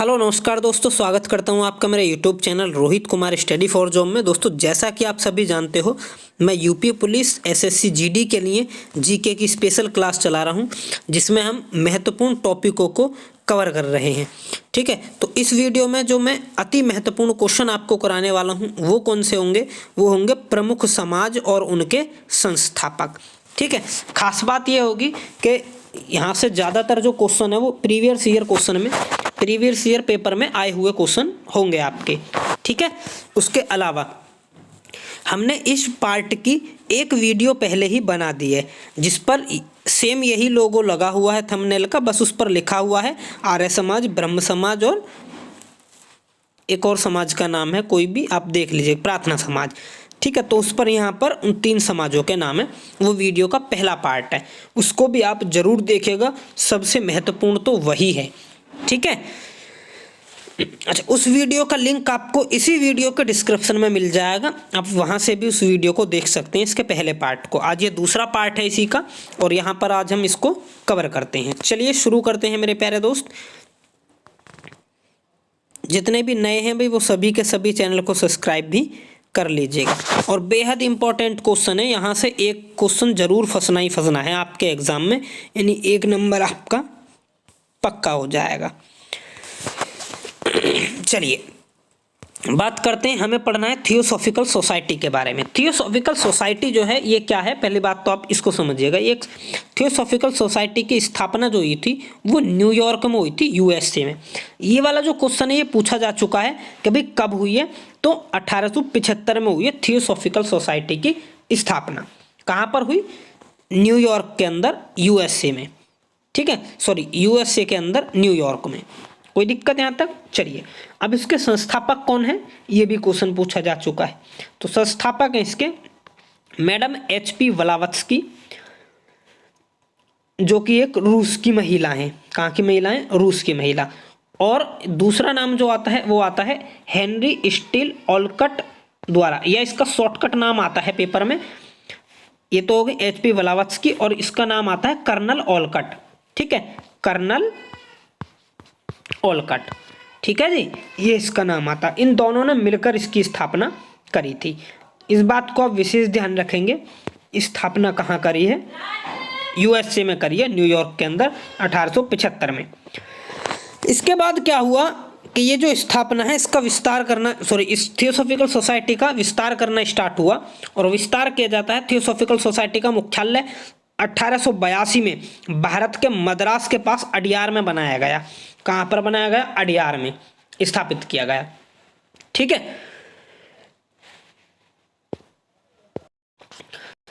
Hello नमस्कार दोस्तों, स्वागत करता हूं आपका मेरे YouTube channel Rohit Kumar study for job में। दोस्तों, जैसा कि आप सभी जानते हो, मैं यूपी पुलिस एसएससी जीडी के लिए जीके की स्पेशल क्लास चला रहा हूं, जिसमें हम महत्वपूर्ण टॉपिकों को कवर कर रहे हैं। ठीक है, तो इस वीडियो में जो मैं अति महत्वपूर्ण क्वेश्चन आपको कराने वाला हूँ वो कौन से होंगे? वो होंगे प्रमुख समाज और उनके संस्थापक। ठीक है, खास बात ये होगी कि यहाँ से ज़्यादातर जो क्वेश्चन है वो प्रीवियस ईयर पेपर में आए हुए क्वेश्चन होंगे आपके। ठीक है, उसके अलावा हमने इस पार्ट की एक वीडियो पहले ही बना दी है, जिस पर सेम यही लोगो लगा हुआ है थंबनेल का, बस उस पर लिखा हुआ है आर्य समाज, ब्रह्म समाज और एक और समाज का नाम है, कोई भी आप देख लीजिए, प्रार्थना समाज। ठीक है, तो उस पर यहाँ पर उन 3 समाजों के नाम है, वो वीडियो का पहला पार्ट है, उसको भी आप जरूर देखिएगा, सबसे महत्वपूर्ण तो वही है। ठीक है, अच्छा, उस वीडियो का लिंक आपको इसी वीडियो के डिस्क्रिप्शन में मिल जाएगा, आप वहाँ से भी उस वीडियो को देख सकते हैं, इसके पहले पार्ट को। आज ये दूसरा पार्ट है इसी का, और यहाँ पर आज हम इसको कवर करते हैं। चलिए शुरू करते हैं मेरे प्यारे दोस्त। जितने भी नए हैं भाई, वो सभी के सभी चैनल को सब्सक्राइब भी कर लीजिएगा। और बेहद इंपॉर्टेंट क्वेश्चन है, यहाँ से एक क्वेश्चन जरूर फंसना ही फंसना है आपके एग्जाम में, यानी 1 नंबर आपका पक्का हो जाएगा। चलिए बात करते हैं, हमें पढ़ना है थियोसॉफिकल सोसाइटी के बारे में। थियोसॉफिकल सोसाइटी जो है ये क्या है, पहली बात तो आप इसको समझिएगा। एक थियोसॉफिकल सोसाइटी की स्थापना जो हुई थी वो न्यूयॉर्क में हुई थी, यूएसए में। ये वाला जो क्वेश्चन है ये पूछा जा चुका है कि भाई कब हुई है, तो 1875 में हुई है थियोसॉफिकल सोसाइटी की स्थापना। कहाँ पर हुई? न्यूयॉर्क के अंदर, यूएसए में। ठीक है, सॉरी, यूएसए के अंदर न्यूयॉर्क में। कोई दिक्कत यहाँ तक? चलिए, अब इसके संस्थापक कौन है ये भी क्वेश्चन पूछा जा चुका है। तो संस्थापक है इसके मैडम HP ब्लावत्स्की, जो कि एक रूस की महिला है। कहाँ की महिला है? रूस की महिला। और दूसरा नाम जो आता है वो आता है हेनरी स्टील ओलकट द्वारा, या इसका शॉर्टकट नाम आता है पेपर में। ये तो हो गई HP ब्लावत्स्की, और इसका नाम आता है कर्नल ओलकट। ठीक है, कर्नल ओलकट। ठीक है जी, ये इसका नाम आता। इन दोनों ने मिलकर इसकी स्थापना करी थी। इस बात को आप विशेष ध्यान रखेंगे, स्थापना कहाँ करी है? यूएसए में करी है, न्यूयॉर्क के अंदर 1875 में। इसके बाद क्या हुआ कि ये जो स्थापना है इसका विस्तार करना, सॉरी, इस थियोसॉफिकल सोसाइटी का विस्तार करना स्टार्ट हुआ, और विस्तार किया जाता है। थियोसॉफिकल सोसाइटी का मुख्यालय 1882 में भारत के मद्रास के पास अडियार में बनाया गया। कहाँ पर बनाया गया? अडियार में स्थापित किया गया। ठीक है,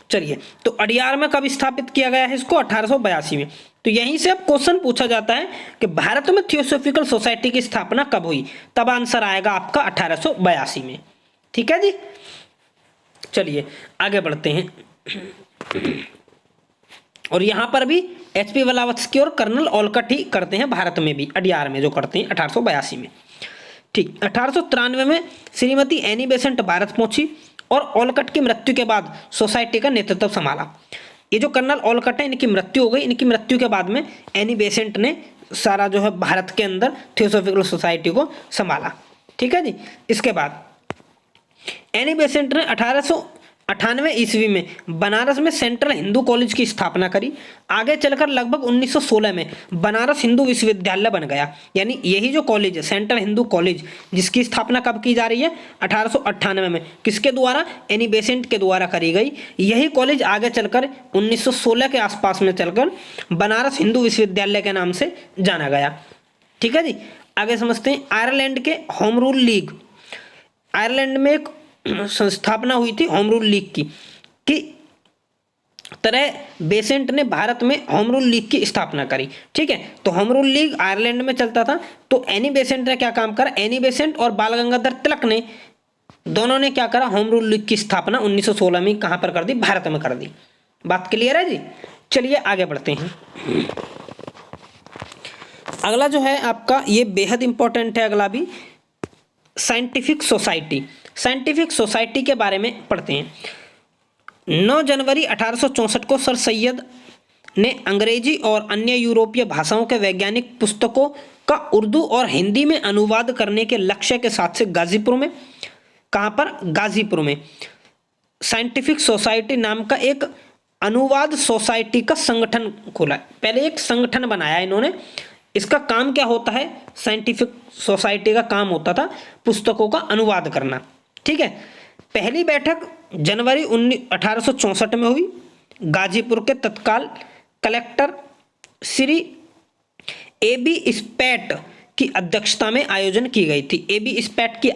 चलिए, तो अडियार में कब स्थापित किया गया है इसको? 1882 में। तो यहीं से अब क्वेश्चन पूछा जाता है कि भारत में थियोसॉफिकल सोसाइटी की स्थापना कब हुई, तब आंसर आएगा आपका 1882 में। ठीक है जी, चलिए आगे बढ़ते हैं। और यहां पर भी HP ब्लावत्स्की और कर्नल ओलकट ही करते हैं, भारत में भी अडियार में जो करते हैं 1882 में। ठीक, 1893 में श्रीमती एनी बेसेंट भारत पहुंची और ओलकट की मृत्यु के बाद सोसाइटी का नेतृत्व संभाला। ये जो कर्नल ओलकट है, इनकी मृत्यु हो गई। इनकी मृत्यु के बाद में एनी बेसेंट ने सारा जो है भारत के अंदर थियोसॉफिकल सोसाइटी को संभाला। ठीक है जी, इसके बाद एनी बेसेंट ने 1898 ईस्वी में बनारस में सेंट्रल हिंदू कॉलेज की स्थापना करी। आगे चलकर लगभग 1916 में बनारस हिंदू विश्वविद्यालय बन गया। यानी यही जो कॉलेज है, सेंट्रल हिंदू कॉलेज, जिसकी स्थापना कब की जा रही है? 1898 में। किसके द्वारा? एनी बेसेंट के द्वारा करी गई। यही कॉलेज आगे चलकर 1916 के आसपास में चलकर बनारस हिंदू विश्वविद्यालय के नाम से जाना गया। ठीक है जी, आगे समझते हैं। आयरलैंड के होम रूल लीग, आयरलैंड में एक संस्थापना हुई थी होम रूल लीग की तरह बेसेंट ने भारत में होम रूल लीग की स्थापना करी। ठीक है, तो होम रूल लीग आयरलैंड में चलता था, तो एनी बेसेंट ने क्या काम करा? एनी बेसेंट और बाल गंगाधर तिलक ने, दोनों ने क्या करा? होम रूल लीग की स्थापना 1916 में कहां पर कर दी? भारत में कर दी। बात क्लियर है जी? चलिए आगे बढ़ते हैं। अगला जो है आपका, ये बेहद इंपॉर्टेंट है अगला भी, साइंटिफिक सोसाइटी। साइंटिफिक सोसाइटी के बारे में पढ़ते हैं। 9 जनवरी 1864 को सर सैयद ने अंग्रेजी और अन्य यूरोपीय भाषाओं के वैज्ञानिक पुस्तकों का उर्दू और हिंदी में अनुवाद करने के लक्ष्य के साथ से गाजीपुर में, कहाँ पर, गाजीपुर में साइंटिफिक सोसाइटी नाम का एक अनुवाद सोसाइटी का संगठन खोला। पहले एक संगठन बनाया इन्होंने। इसका काम क्या होता है, साइंटिफिक सोसाइटी का काम होता था पुस्तकों का अनुवाद करना। ठीक है, पहली बैठक जनवरी 1864 में हुई। गाजीपुर के तत्काल कलेक्टर श्री AB स्पैट की अध्यक्षता में आयोजन की गई थी। AB स्पैट की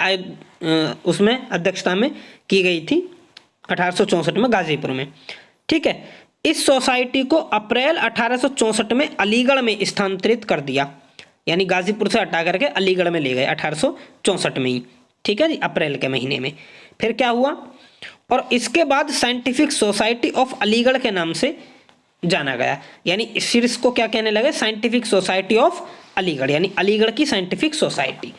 उसमें अध्यक्षता में की गई थी 1864 में गाजीपुर में। ठीक है, इस सोसाइटी को अप्रैल 1864 में अलीगढ़ में स्थानांतरित कर दिया, यानी गाजीपुर से हटा करके अलीगढ़ में ले गए 1864 में ही। ठीक है जी, अप्रैल के महीने में। फिर क्या हुआ, और इसके बाद साइंटिफिक सोसाइटी ऑफ अलीगढ़ के नाम से जाना गया, यानी फिर इसको क्या कहने लगे, साइंटिफिक सोसाइटी ऑफ अलीगढ़, यानी अलीगढ़ की साइंटिफिक सोसाइटी।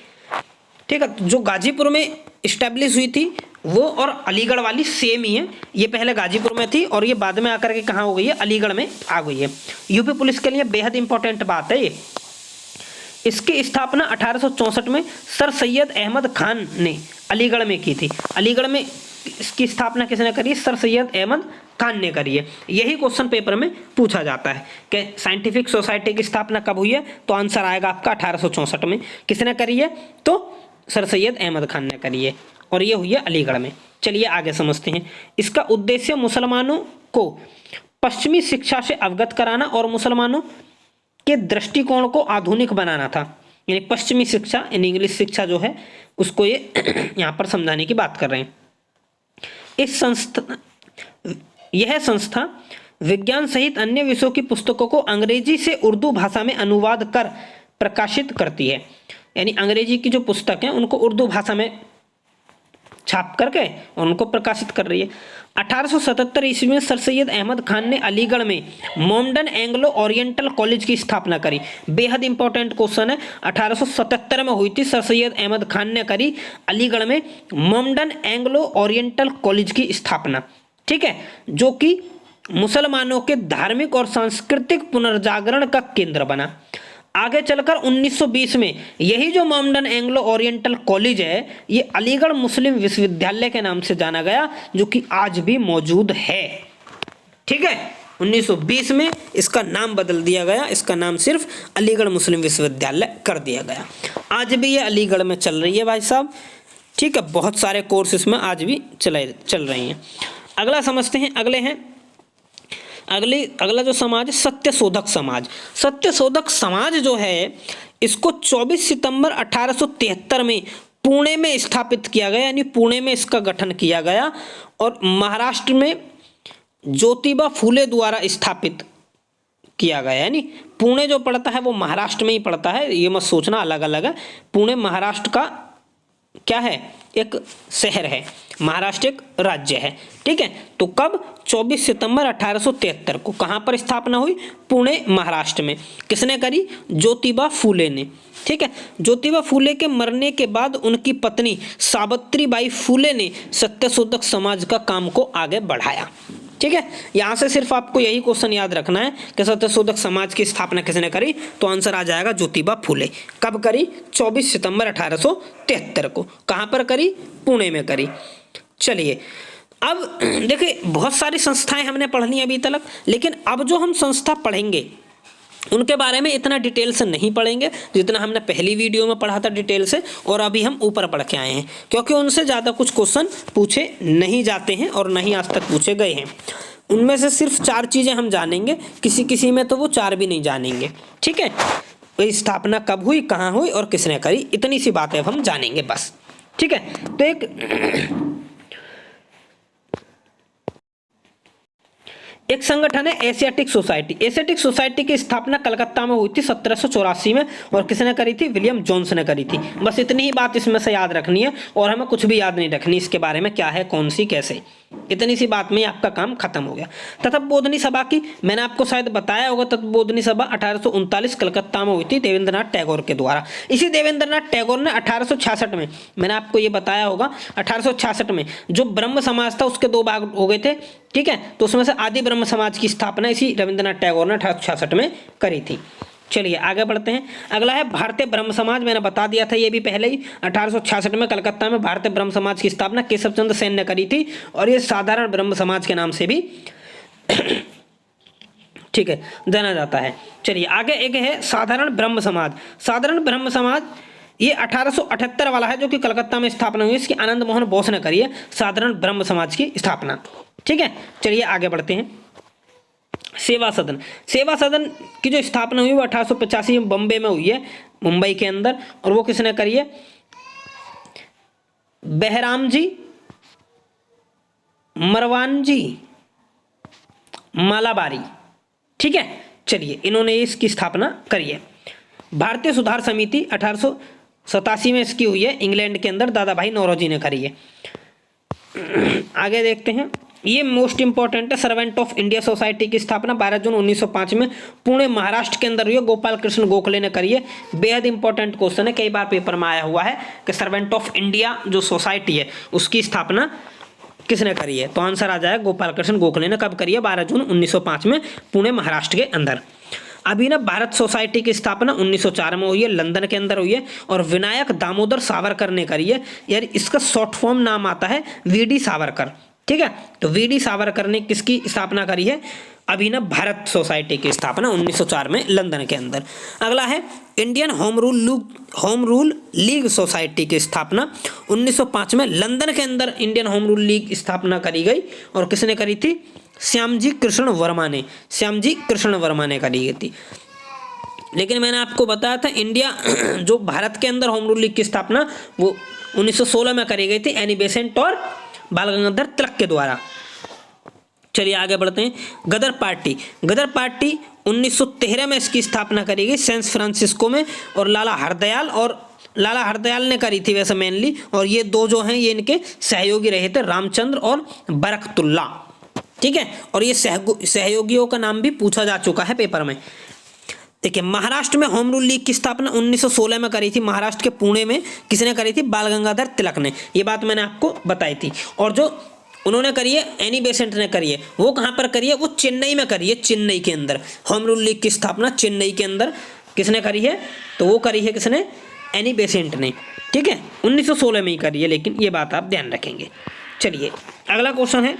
ठीक है, जो गाजीपुर में इस्टेब्लिश हुई थी वो और अलीगढ़ वाली सेम ही है। ये पहले गाजीपुर में थी और ये बाद में आकर के कहाँ हो गई है, अलीगढ़ में आ गई है। यूपी पुलिस के लिए बेहद इंपॉर्टेंट बात है ये। इसकी स्थापना 1864 में सर सैयद अहमद खान ने अलीगढ़ में की थी। अलीगढ़ में इसकी स्थापना किसने करी है, सर सैयद अहमद खान ने करी है। यही क्वेश्चन पेपर में पूछा जाता है कि साइंटिफिक सोसाइटी की स्थापना कब हुई है, तो आंसर आएगा आपका 1864 में। किसने करी है, तो सर सैयद अहमद खान ने करी है, और ये हुई है अलीगढ़ में। चलिए आगे समझते हैं। इसका उद्देश्य मुसलमानों को पश्चिमी शिक्षा से अवगत कराना और मुसलमानों के दृष्टिकोण को आधुनिक बनाना था। यानी पश्चिमी शिक्षा, यानी इंग्लिश शिक्षा जो है उसको ये यहाँ पर समझाने की बात कर रहे हैं। यह संस्था विज्ञान सहित अन्य विषयों की पुस्तकों को अंग्रेजी से उर्दू भाषा में अनुवाद कर प्रकाशित करती है। यानी अंग्रेजी की जो पुस्तक है उनको उर्दू भाषा में छाप करके और उनको प्रकाशित कर रही है। 1877 ईस्वी में सर सैयद अहमद खान ने अलीगढ़ में मोमडन एंग्लो ओरिएंटल कॉलेज की स्थापना करी। बेहद इंपॉर्टेंट क्वेश्चन है, 1877 में हुई थी, सर सैयद अहमद खान ने करी अलीगढ़ में मोमडन एंग्लो ओरिएंटल कॉलेज की स्थापना। ठीक है, जो कि मुसलमानों के धार्मिक और सांस्कृतिक पुनर्जागरण का केंद्र बना। आगे चलकर 1920 में यही जो मोमडन एंग्लो ओरिएंटल कॉलेज है ये अलीगढ़ मुस्लिम विश्वविद्यालय के नाम से जाना गया, जो कि आज भी मौजूद है। ठीक है, 1920 में इसका नाम बदल दिया गया, इसका नाम सिर्फ अलीगढ़ मुस्लिम विश्वविद्यालय कर दिया गया। आज भी ये अलीगढ़ में चल रही है भाई साहब। ठीक है, बहुत सारे कोर्स इसमें आज भी चल रही हैं। अगला समझते हैं, अगला जो समाज है सत्य शोधक समाज। सत्य शोधक समाज जो है इसको 24 सितंबर 1873 में पुणे में स्थापित किया गया, यानी पुणे में इसका गठन किया गया और महाराष्ट्र में ज्योतिबा फूले द्वारा स्थापित किया गया। यानी पुणे जो पड़ता है वो महाराष्ट्र में ही पड़ता है, ये मत सोचना अलग अलग है। पुणे महाराष्ट्र का क्या है, एक शहर है, महाराष्ट्र एक राज्य है। ठीक है, तो कब, 24 सितंबर 1873 को कहाँ पर स्थापना हुई, पुणे महाराष्ट्र में। किसने करी, ज्योतिबा फूले ने। ठीक है, ज्योतिबा फूले के मरने के बाद उनकी पत्नी सावित्रीबाई फूले ने सत्यशोधक समाज का काम को आगे बढ़ाया। ठीक है, यहाँ से सिर्फ आपको यही क्वेश्चन याद रखना है कि सत्यशोधक समाज की स्थापना किसने करी, तो आंसर आ जाएगा ज्योतिबा फूले। कब करी, 24 सितंबर 1873 को। कहाँ पर करी, पुणे में करी। चलिए अब देखिए, बहुत सारी संस्थाएं हमने पढ़ ली अभी तक, लेकिन अब जो हम संस्था पढ़ेंगे उनके बारे में इतना डिटेल से नहीं पढ़ेंगे जितना हमने पहली वीडियो में पढ़ा था डिटेल से, और अभी हम ऊपर पढ़ के आए हैं, क्योंकि उनसे ज़्यादा कुछ क्वेश्चन पूछे नहीं जाते हैं और नहीं आज तक पूछे गए हैं। उनमें से सिर्फ 4 चीज़ें हम जानेंगे, किसी में तो वो 4 भी नहीं जानेंगे। ठीक है, तो स्थापना कब हुई, कहाँ हुई और किसने करी, इतनी सी बातें अब हम जानेंगे बस। ठीक है, तो एक संगठन है एशियाटिक सोसाइटी। एशियाटिक सोसाइटी की स्थापना कलकत्ता में हुई थी 1784 में, और किसने करी थी, विलियम जोन्स ने करी थी। बस इतनी ही बात इसमें से याद रखनी है और हमें कुछ भी याद नहीं रखनी इसके बारे में, क्या है, कौन सी, कैसे। इतनी सी बात में आपका काम खत्म हो गया। तत्वबोधनी सभा की मैंने आपको शायद बताया होगा, तत्वबोधनी सभा 1839 कलकत्ता में हुई थी देवेंद्रनाथ टैगोर के द्वारा। इसी देवेंद्रनाथ टैगोर ने 1866 में, मैंने आपको ये बताया होगा, 1866 में जो ब्रह्म समाज था उसके 2 भाग हो गए थे। ठीक है, तो उसमें से आदि ब्रह्म समाज की स्थापना इसी रविंद्रनाथ टैगोर ने 1866 में करी थी। चलिए आगे बढ़ते हैं। अगला है भारतीय ब्रह्म समाज। मैंने बता दिया था ये भी पहले ही, 1866 में कलकत्ता में भारतीय ब्रह्म समाज की स्थापना केशव चंद्र सेन ने करी थी और ये साधारण ब्रह्म समाज के नाम से भी ठीक है जाना जाता है। चलिए आगे एक है साधारण ब्रह्म समाज। साधारण ब्रह्म समाज ये 1878 वाला है जो कि कलकत्ता में स्थापना हुई, इसकी आनंद मोहन बोस ने करी है साधारण ब्रह्म समाज की स्थापना। ठीक है चलिए आगे बढ़ते हैं। सेवा सदन। सेवा सदन की जो स्थापना हुई वो 1885 में बम्बे में हुई है, मुंबई के अंदर, और वो किसने करी है? बहराम जी, मरवान जी, मालाबारी। ठीक है चलिए इन्होंने इसकी स्थापना करी है। भारतीय सुधार समिति 1887 में इसकी हुई है, इंग्लैंड के अंदर दादा भाई नौरोजी ने करी है। आगे देखते हैं, ये मोस्ट इंपॉर्टेंट है। सर्वेंट ऑफ इंडिया सोसाइटी की स्थापना 12 जून 1905 में पुणे महाराष्ट्र के अंदर हुई है, गोपाल कृष्ण गोखले ने करी है। बेहद इंपॉर्टेंट क्वेश्चन है, कई बार पेपर में आया हुआ है कि सर्वेंट ऑफ इंडिया जो सोसाइटी है उसकी स्थापना किसने करी है? तो आंसर आ जाएगा गोपाल कृष्ण गोखले ने। कब करी है? 12 जून 1905 में पुणे महाराष्ट्र के अंदर। अभिनव भारत सोसाइटी की स्थापना 1904 में हुई है, लंदन के अंदर हुई है, और विनायक दामोदर सावरकर ने करी है। यार इसका शॉर्ट फॉर्म नाम आता है वीडी सावरकर। ठीक है तो वीडी सावरकर ने किसकी स्थापना करी है? अभिनव भारत सोसाइटी की स्थापना 1904 में लंदन के अंदर। अगला है Indian home rule league society की स्थापना 1905 में लंदन के अंदर इंडियन होम रूल लीग स्थापना करी गई, और किसने करी थी? श्यामजी कृष्ण वर्मा ने। श्यामजी कृष्ण वर्मा ने करी गई थी। लेकिन मैंने आपको बताया था इंडिया जो भारत के अंदर होम रूल लीग की स्थापना वो 1916 में करी गई थी एनी बेसेंट और बाल गंगाधर तिलक के द्वारा। चलिए आगे बढ़ते हैं। गदर पार्टी। गदर पार्टी 1913 में इसकी स्थापना करी गई सैन फ्रांसिस्को में, और लाला हरदयाल ने करी थी वैसे मेनली, और ये दो जो हैं ये इनके सहयोगी रहे थे, रामचंद्र और बरकतुल्ला। ठीक है और ये सहयोगियों का नाम भी पूछा जा चुका है पेपर में। देखिए महाराष्ट्र में होम रूल लीग की स्थापना 1916 में करी थी, महाराष्ट्र के पुणे में किसने करी थी? बाल गंगाधर तिलक ने। ये बात मैंने आपको बताई थी। और जो उन्होंने करी है एनी बेसेंट ने करी है, वो कहाँ पर करी है? वो चेन्नई में करी है, चेन्नई के अंदर। होम रूल लीग की स्थापना चेन्नई के अंदर किसने करी है? तो वो करी है किसने? एनी बेसेंट ने। ठीक है 1916 में ही करी है, लेकिन ये बात आप ध्यान रखेंगे। चलिए अगला क्वेश्चन है,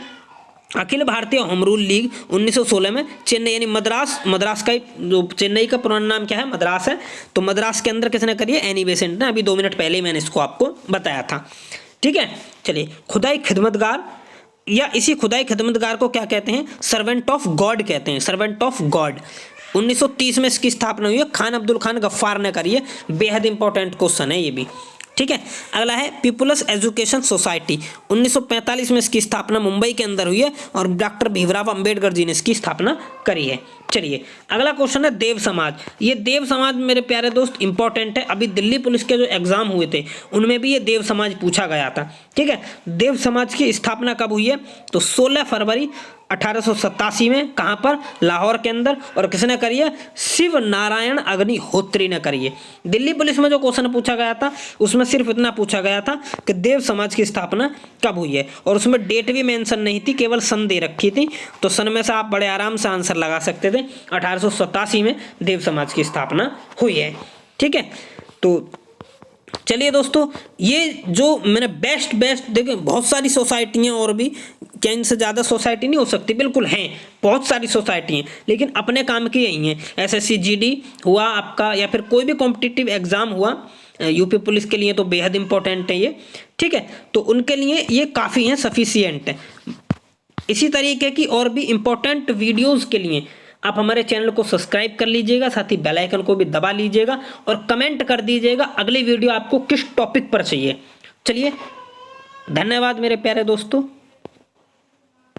Akhil Bharatiya home rule league 1916 में चेन्नई यानी मद्रास का जो चेन्नई का पुराना नाम क्या है? मद्रास है। तो मद्रास के अंदर किसने करी है? एनी बेसेंट ने। अभी 2 मिनट पहले ही मैंने इसको आपको बताया था। ठीक है चलिए खुदाई खिदमतगार, या इसी खुदाई खिदमतगार को क्या कहते हैं? सर्वेंट ऑफ गॉड कहते हैं, सर्वेंट ऑफ गॉड। 1930 में इसकी स्थापना हुई है, खान अब्दुल खान गफ्फार ने करी है। बेहद इंपॉर्टेंट क्वेश्चन है ये भी। ठीक है अगला है पीपुल्स एजुकेशन सोसाइटी। 1945 में इसकी स्थापना मुंबई के अंदर हुई है, और डॉक्टर भीमराव अंबेडकर जी ने इसकी स्थापना करी है। चलिए अगला क्वेश्चन है देव समाज। ये देव समाज मेरे प्यारे दोस्त इंपॉर्टेंट है, अभी दिल्ली पुलिस के जो एग्जाम हुए थे उनमें भी ये देव समाज पूछा गया था। ठीक है देव समाज की स्थापना कब हुई है? तो 16 फरवरी 1887 में। कहाँ पर? लाहौर के अंदर। और किसने करी है? शिव नारायण अग्निहोत्री ने करी है। दिल्ली पुलिस में जो क्वेश्चन पूछा गया था उसमें सिर्फ इतना पूछा गया था कि देव समाज की स्थापना कब हुई है, और उसमें डेट भी मेंशन नहीं थी, केवल सन दे रखी थी। तो सन में से आप बड़े आराम से आंसर लगा सकते थे। 1887 में देव समाज की स्थापना हुई है। ठीक है तो चलिए दोस्तों, ये जो मैंने बेस्ट देखिए बहुत सारी सोसाइटी हैं, और भी क्या इनसे ज़्यादा सोसाइटी नहीं हो सकती? बिल्कुल हैं, बहुत सारी सोसाइटी हैं, लेकिन अपने काम की यही हैं। SSC GD हुआ आपका, या फिर कोई भी कॉम्पिटिटिव एग्जाम हुआ यूपी पुलिस के लिए, तो बेहद इंपॉर्टेंट है ये। ठीक है तो उनके लिए ये काफ़ी हैं, सफिशियंट है। इसी तरीके की और भी इंपॉर्टेंट वीडियोज़ के लिए आप हमारे चैनल को सब्सक्राइब कर लीजिएगा, साथ ही बेल आइकन को भी दबा लीजिएगा, और कमेंट कर दीजिएगा अगली वीडियो आपको किस टॉपिक पर चाहिए। चलिए धन्यवाद मेरे प्यारे दोस्तों।